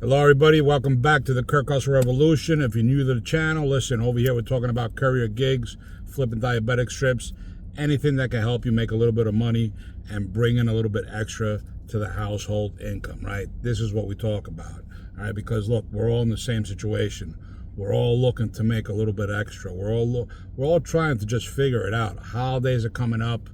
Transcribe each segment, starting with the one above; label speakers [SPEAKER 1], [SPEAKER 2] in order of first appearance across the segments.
[SPEAKER 1] Hello everybody, welcome back to the Kirk Hustle Revolution. If you're new to the channel, listen, over here we're talking about courier gigs, flipping diabetic strips, anything that can help you make a little bit of money and bring in a little bit extra to the household income, right? This is what we talk about, all right? Because look, we're all in the same situation. We're all looking to make a little bit extra. We're all trying to just figure it out. Holidays are coming up,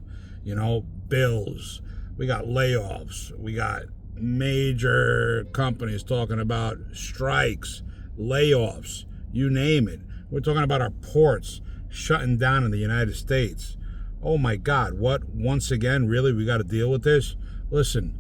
[SPEAKER 1] bills. We got layoffs. We got major companies talking about strikes, layoffs, you name it. We're talking about our ports shutting down in the United States. Oh my God, what? Once again, really, we got to deal with this? Listen,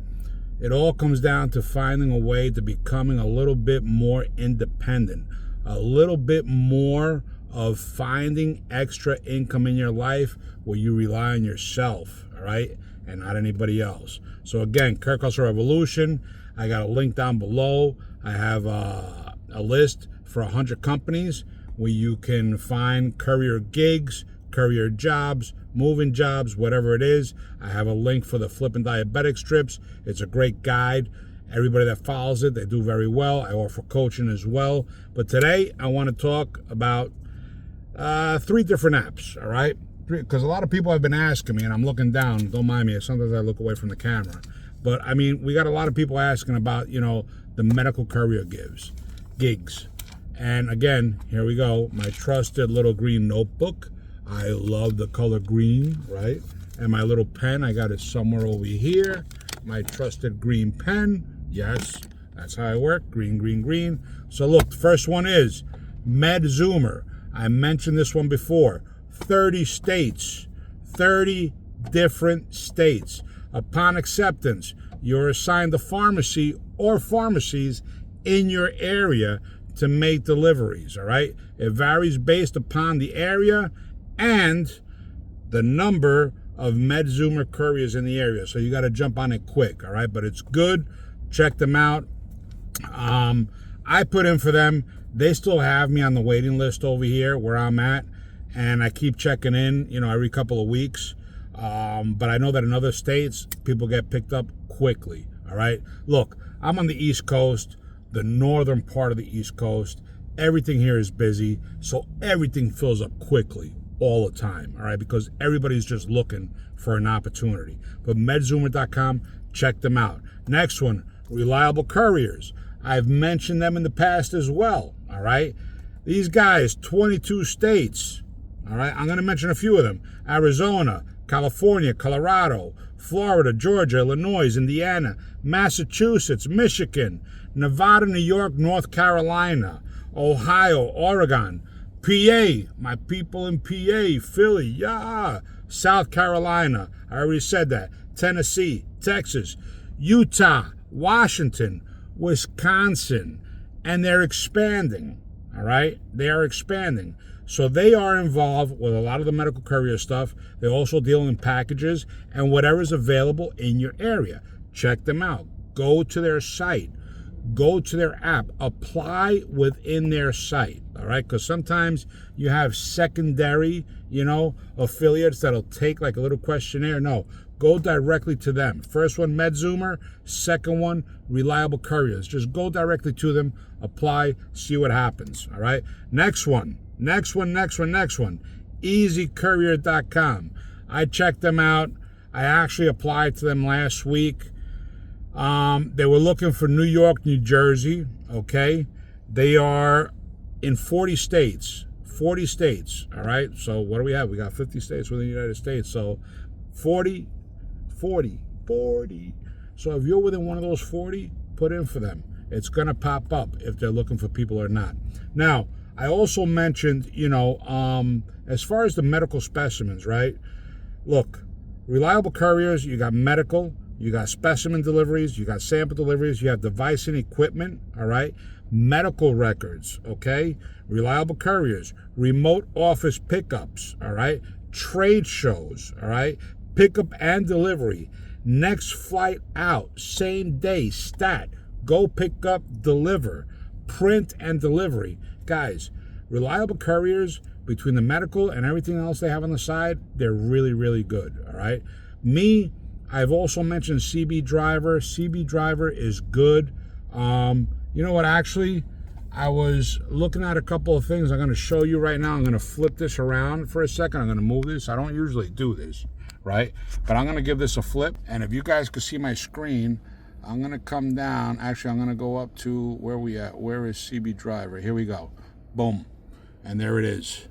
[SPEAKER 1] it all comes down to finding a way to becoming a little bit more independent, a little bit more of finding extra income in your life where you rely on yourself, all right, and not anybody else. So again, Kirk Hustle Revolution, I got a link down below. I have a list for 100 companies where you can find courier gigs, courier jobs, moving jobs, whatever it is. I have a link for the flipping diabetic strips. It's a great guide. Everybody that follows it, they do very well. I offer coaching as well. But today, I want to talk about 3 different apps, all right? Because a lot of people have been asking me, and I'm looking down, don't mind me, sometimes I look away from the camera. But, I mean, we got a lot of people asking about, the medical courier gigs. And, again, here we go, my trusted little green notebook. I love the color green, right? And my little pen, I got it somewhere over here. My trusted green pen. Yes, that's how I work, green, green, green. So, look, the first one is MedZoomer. I mentioned this one before. 30 states, 30 different states. Upon acceptance, you're assigned a pharmacy or pharmacies in your area to make deliveries, all right? It varies based upon the area and the number of MedZoomer couriers in the area. So you got to jump on it quick, all right? But it's good. Check them out. I put in for them. They still have me on the waiting list over here where I'm at. And I keep checking in, every couple of weeks. But I know that in other states, people get picked up quickly, all right? Look, I'm on the East Coast, the northern part of the East Coast. Everything here is busy, so everything fills up quickly all the time, all right? Because everybody's just looking for an opportunity. But MedZoomer.com, check them out. Next one, Reliable Couriers. I've mentioned them in the past as well, all right? These guys, 22 states. All right, I'm going to mention a few of them. Arizona, California, Colorado, Florida, Georgia, Illinois, Indiana, Massachusetts, Michigan, Nevada, New York, North Carolina, Ohio, Oregon, PA, my people in PA, Philly, yeah, South Carolina, I already said that, Tennessee, Texas, Utah, Washington, Wisconsin, and they're expanding, all right? They are expanding. So they are involved with a lot of the medical courier stuff. They also deal in packages and whatever's available in your area. Check them out. Go to their site. Go to their app. Apply within their site, all right? Because sometimes you have secondary, affiliates that'll take like a little questionnaire. No, go directly to them. First one, MedZoomer. Second one, Reliable Couriers. Just go directly to them, apply, see what happens, all right? Next one. EasyCourier.com. I checked them out. I actually applied to them last week. They were looking for New York, New Jersey, okay? They are in 40 states. 40 states, all right? So what do we have? We got 50 states within the United States. So 40. So if you're within one of those 40, put in for them. It's going to pop up if they're looking for people or not. Now, I also mentioned, as far as the medical specimens, right? Look, Reliable Couriers, you got medical, you got specimen deliveries, you got sample deliveries, you have device and equipment, all right? Medical records, okay? Reliable Couriers, remote office pickups, all right? Trade shows, all right? Pickup and delivery, next flight out, same day, stat, go pick up, deliver, print and delivery. Guys, Reliable Couriers, between the medical and everything else they have on the side, they're really, really good, all right? I've also mentioned CB Driver. CB Driver is good. You know what, actually, I was looking at a couple of things I'm going to show you right now. I'm going to flip this around for a second. I'm going to move this. I don't usually do this, right? But I'm going to give this a flip. And if you guys could see my screen, I'm going to come down. Actually, I'm going to go up to where we at. Where is CB Driver? Here we go. Boom. And there it is.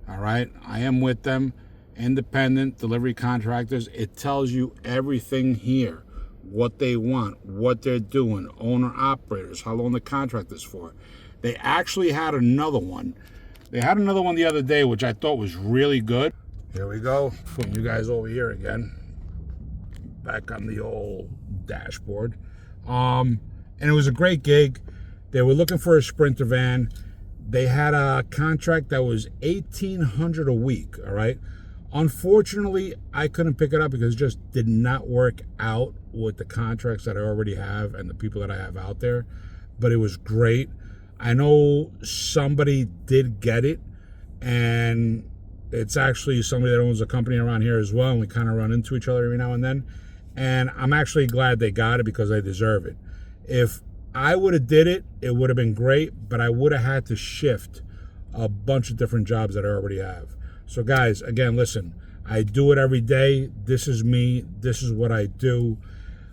[SPEAKER 1] All right. I am with them. Independent delivery contractors. It tells you everything here. What they want, what they're doing, owner operators, how long the contract is for. They actually had another one. They had another one the other day, which I thought was really good. Here we go. Putting you guys over here again. Back on the old dashboard. And it was a great gig. They were looking for a Sprinter van. They had a contract that was $1,800 a week, all right? Unfortunately, I couldn't pick it up because it just did not work out with the contracts that I already have and the people that I have out there. But it was great. I know somebody did get it, and it's actually somebody that owns a company around here as well, and we kind of run into each other every now and then. And I'm actually glad they got it because they deserve it. If I would have did it, it would have been great, but I would have had to shift a bunch of different jobs that I already have. So guys, again, listen, I do it every day. This is me. This is what I do.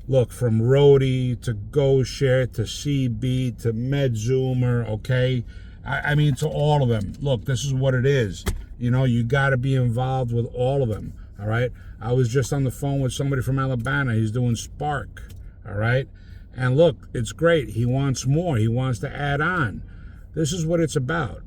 [SPEAKER 1] Look, from roadie to GoShare to CB to MedZoomer, okay? I mean, to all of them. Look, this is what it is. You know, you got to be involved with all of them, all right? I was just on the phone with somebody from Alabama. He's doing Spark, all right? And look, it's great. He wants more. He wants to add on. This is what it's about.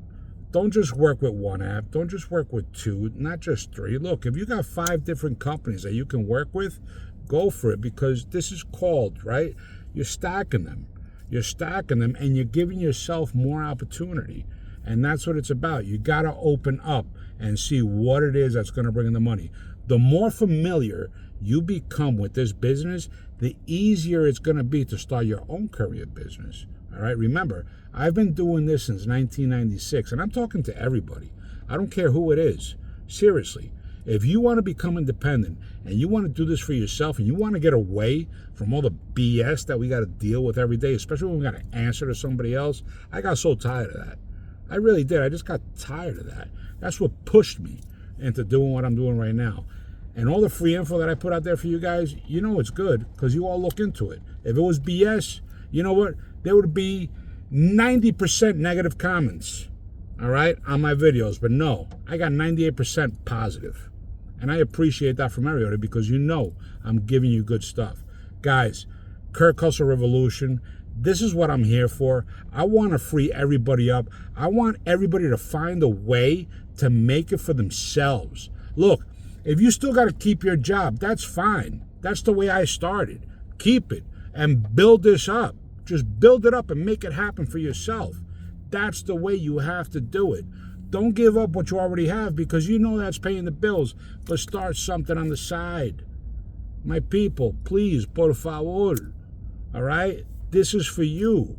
[SPEAKER 1] Don't just work with one app. Don't just work with two, not just three. Look, if you got 5 different companies that you can work with, go for it, because this is called, right? You're stacking them. You're stacking them, and you're giving yourself more opportunity. And that's what it's about. You got to open up and see what it is that's going to bring in the money. The more familiar you become with this business, the easier it's going to be to start your own courier business. All right, remember, I've been doing this since 1996, and I'm talking to everybody. I don't care who it is. Seriously, if you want to become independent and you want to do this for yourself and you want to get away from all the BS that we got to deal with every day, especially when we got to answer to somebody else, I got so tired of that. I really did. I just got tired of that. That's what pushed me into doing what I'm doing right now. And all the free info that I put out there for you guys, you know it's good because you all look into it. If it was BS, you know what? There would be 90% negative comments, all right, on my videos. But no, I got 98% positive. And I appreciate that from everybody because you know I'm giving you good stuff. Guys, Kirk Hustle Revolution, this is what I'm here for. I want to free everybody up. I want everybody to find a way to make it for themselves. Look, if you still got to keep your job, that's fine. That's the way I started. Keep it and build this up. Just build it up and make it happen for yourself. That's the way you have to do it. Don't give up what you already have because you know that's paying the bills, but start something on the side. My people, please, por favor, all right? This is for you.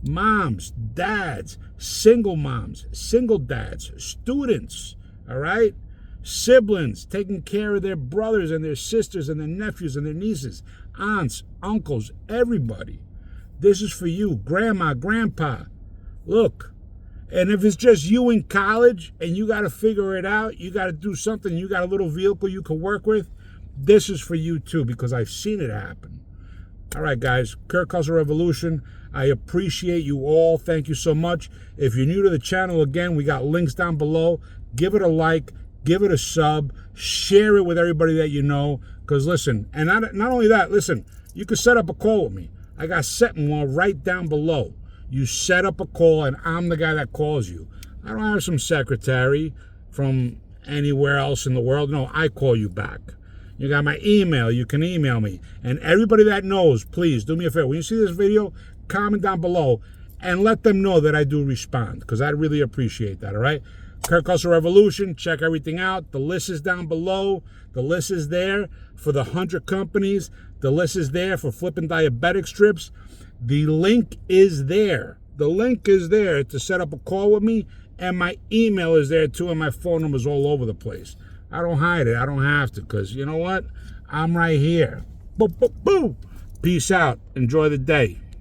[SPEAKER 1] Moms, dads, single moms, single dads, students, all right? Siblings, taking care of their brothers and their sisters and their nephews and their nieces, aunts, uncles, everybody. This is for you, grandma, grandpa. Look, and if it's just you in college and you got to figure it out, you got to do something, you got a little vehicle you can work with, this is for you too because I've seen it happen. All right, guys, Kirk Hustle Revolution. I appreciate you all. Thank you so much. If you're new to the channel, again, we got links down below. Give it a like, give it a sub, share it with everybody that you know. Because listen, and not only that, listen, you can set up a call with me. I got setting one right down below. You set up a call, and I'm the guy that calls you. I don't have some secretary from anywhere else in the world. No, I call you back. You got my email. You can email me. And everybody that knows, please do me a favor. When you see this video, comment down below and let them know that I do respond because I really appreciate that, all right? Kirk Hustle Revolution, check everything out. The list is down below. The list is there for the 100 companies. The list is there for flipping diabetic strips. The link is there. The link is there to set up a call with me, and my email is there too, and my phone number is all over the place. I don't hide it. I don't have to because you know what? I'm right here. Boom, boom, boom. Peace out. Enjoy the day.